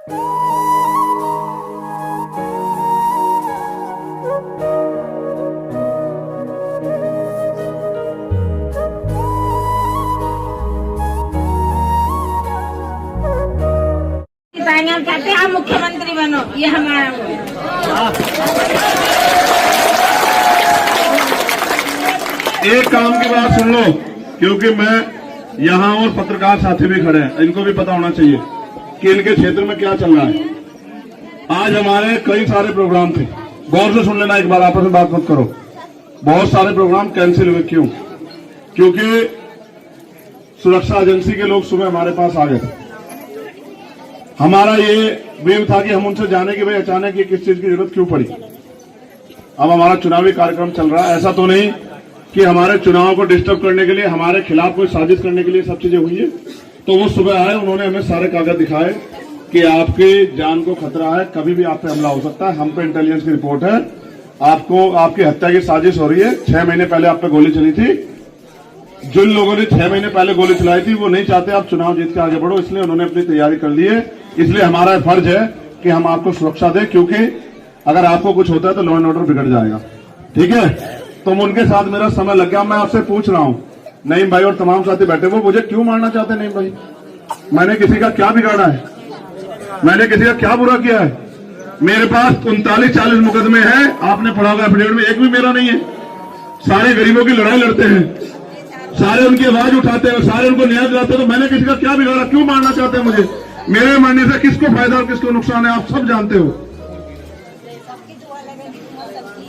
हम कहते हैं आप मुख्यमंत्री बनो, ये हमारा एक काम की बात सुन लो, क्योंकि मैं यहाँ और पत्रकार साथी भी खड़े हैं, इनको भी पता होना चाहिए कि इनके क्षेत्र में क्या चल रहा है। आज हमारे कई सारे प्रोग्राम थे, गौर से सुन लेना, एक बार आपस में बात मत करो। बहुत सारे प्रोग्राम कैंसिल हुए, क्यों? क्योंकि सुरक्षा एजेंसी के लोग सुबह हमारे पास आ गए। हमारा ये वेव था कि हम उनसे जाने की भाई अचानक ये किस चीज की जरूरत क्यों पड़ी। अब हमारा चुनावी कार्यक्रम चल रहा है, ऐसा तो नहीं कि हमारे चुनाव को डिस्टर्ब करने के लिए, हमारे खिलाफ कोई साजिश करने के लिए सब चीजें हुई है। तो वो सुबह आए, उन्होंने हमें सारे कागज दिखाए कि आपकी जान को खतरा है, कभी भी आप पे हमला हो सकता है। हम पे इंटेलिजेंस की रिपोर्ट है, आपको आपकी हत्या की साजिश हो रही है। 6 महीने पहले आप पे गोली चली थी। जिन लोगों ने 6 महीने पहले गोली चलाई थी वो नहीं चाहते आप चुनाव जीत के आगे बढ़ो, इसलिए उन्होंने अपनी तैयारी कर ली है। इसलिए हमारा फर्ज है कि हम आपको सुरक्षा दें, क्योंकि अगर आपको कुछ होता है तो लॉ एंड ऑर्डर बिगड़ जाएगा। ठीक है, तो उनके साथ मेरा समय लग गया। मैं आपसे पूछ रहा हूं, नईम भाई और तमाम साथी बैठे, वो मुझे क्यों मारना चाहते हैं? नईम भाई, मैंने किसी का क्या बिगाड़ा है? मैंने किसी का क्या बुरा किया है? मेरे पास 39-40 मुकदमे हैं, आपने पढ़ा होगा एफिडेविट में, एक भी मेरा नहीं है। सारे गरीबों की लड़ाई लड़ते हैं, सारे उनकी आवाज उठाते हैं, सारे उनको न्याय दिलाते हैं। तो मैंने किसी का क्या बिगाड़ा? क्यों मारना चाहते हैं मुझे? मेरे मरने से किसको फायदा और किसको नुकसान है, आप सब जानते हो।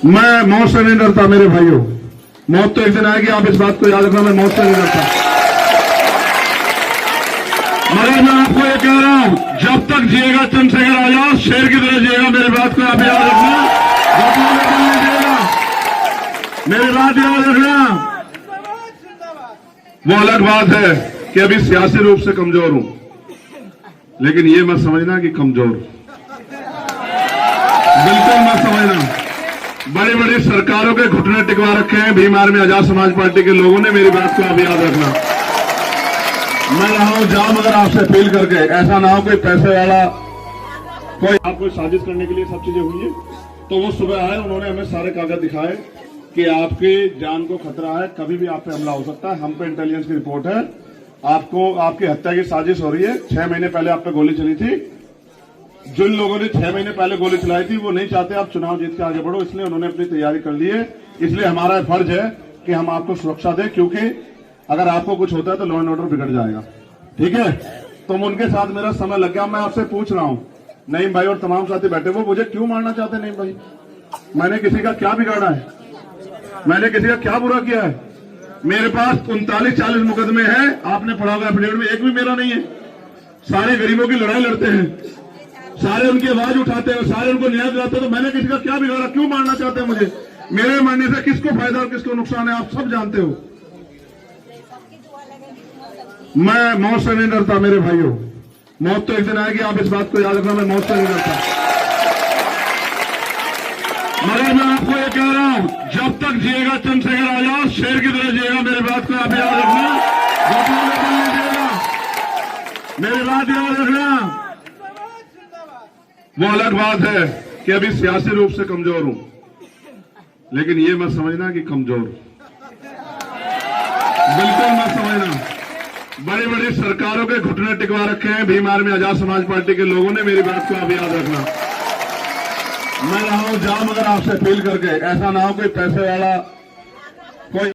मैं मौत से नहीं डरता मेरे भाइयों, मौत तो एक दिन आएगी, आप इस बात को याद रखना। मैं मौत से नहीं डरता, मगर मैं आपको ये कह रहा हूं, जब तक जिएगा चंद्रशेखर आजाद शेर की तरह जिएगा। मेरी बात को आप याद रखना, मेरी बात याद रखना। वो अलग बात है कि अभी सियासी रूप से कमजोर हूं, लेकिन ये मत समझना कि कमजोर, बिल्कुल मत समझना। बड़ी बड़ी सरकारों के घुटने टिकवा रखे हैं भीमार में आजाद समाज पार्टी के लोगों ने। मेरी बात को आप याद रखना। मैं रहा हूं जाम, अगर आपसे अपील करके, ऐसा ना हो कोई पैसे वाला कोई आपको साजिश करने के लिए सब चीजें हुई है। तो वो सुबह आए, उन्होंने हमें सारे कागज दिखाए कि आपकी जान को खतरा है, कभी भी आप पे हमला हो सकता है। हम पे इंटेलिजेंस की रिपोर्ट है, आपको आपकी हत्या की साजिश हो रही है। 6 महीने पहले आप पे गोली चली थी। जिन लोगों ने 6 महीने पहले गोली चलाई थी वो नहीं चाहते आप चुनाव जीत के आगे बढ़ो, इसलिए उन्होंने अपनी तैयारी कर ली है। इसलिए हमारा फर्ज है कि हम आपको सुरक्षा दें, क्योंकि अगर आपको कुछ होता है तो लॉ एंड ऑर्डर बिगड़ जाएगा। ठीक है, तो उनके साथ मेरा समय लग गया। मैं आपसे पूछ रहा हूं, नईम भाई और तमाम साथी बैठे, वो मुझे क्यों मारना चाहते हैं? नईम भाई, मैंने किसी का क्या बिगाड़ा है? मैंने किसी का क्या बुरा किया है? मेरे पास 39-40 मुकदमे हैं, आपने पढ़ा होगा एफिडेविट में, एक भी मेरा नहीं है। सारे गरीबों की लड़ाई लड़ते हैं, सारे उनकी आवाज उठाते हैं, सारे उनको न्याय दिलाते हैं। तो मैंने किसी का क्या बिगाड़ा? क्यों मारना चाहते हैं मुझे? मेरे मरने से किसको फायदा और किसको नुकसान है, आप सब जानते हो। मैं मौत से नहीं डरता मेरे भाइयों, मौत तो एक दिन आएगी, आप इस बात को याद रखना। मैं मौत से नहीं डरता, मगर मैं आपको ये कह रहा हूं, जब तक जिएगा चंद्रशेखर आजाद शेर की तरह जिएगा। मेरी बात को आप याद रखना, मेरी बात याद रखना। वो अलग बात है कि अभी सियासी रूप से कमजोर हूं, लेकिन ये मत समझना कि कमजोर, बिल्कुल मत समझना। बड़ी बड़ी सरकारों के घुटने टिकवा रखे हैं भीमार में आजाद समाज पार्टी के लोगों ने। मेरी बात को आप याद रखना। मैं रहा हूं जाम, अगर आपसे अपील करके, ऐसा ना हो कोई पैसे वाला कोई